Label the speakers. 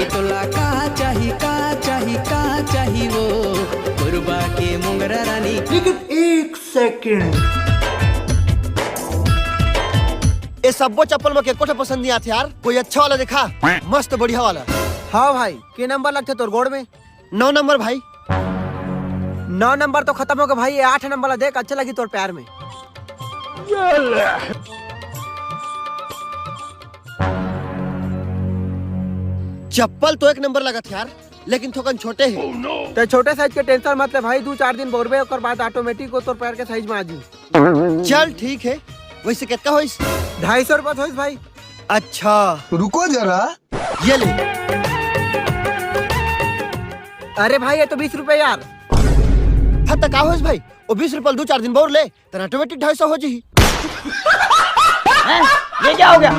Speaker 1: कि तोला का चाही वो गुरबा के मोंगरा रानी।
Speaker 2: लेकिन एक सेकंड,
Speaker 3: ये सबो चप्पल में के पसंद नहीं आते यार, कोई अच्छा वाला दिखा, मस्त बढ़िया वाला।
Speaker 2: हाँ भाई, के नंबर लगते तोर गोड़ में?
Speaker 3: 9 नंबर भाई।
Speaker 2: 9 नंबर तो खत्म हो गया भाई, 8 नंबर वाला देख, अच्छा लगी तोर पैर में।
Speaker 3: चप्पल तो 1 नंबर लगा था यार, लेकिन थोकन छोटे हैं।
Speaker 2: तो छोटे साइज के टेंशन मत ले भाई, 2-4 दिन बोरबे और बाद ऑटोमेटिक हो तोर पैर के साइज में आ जी।
Speaker 3: चल ठीक है, वैसे कितना होइस?
Speaker 2: 250 रुपया होइस भाई।
Speaker 3: अच्छा
Speaker 4: रुको जरा,
Speaker 3: ये ले।
Speaker 2: अरे भाई ये तो 20 रुपए यार।
Speaker 3: हाँ तो का होइस भाई, वो 20 रुपये 2-4 दिन बोर ले तो ऑटोमेटिक 250 हो जी।
Speaker 2: ये क्या हो गया?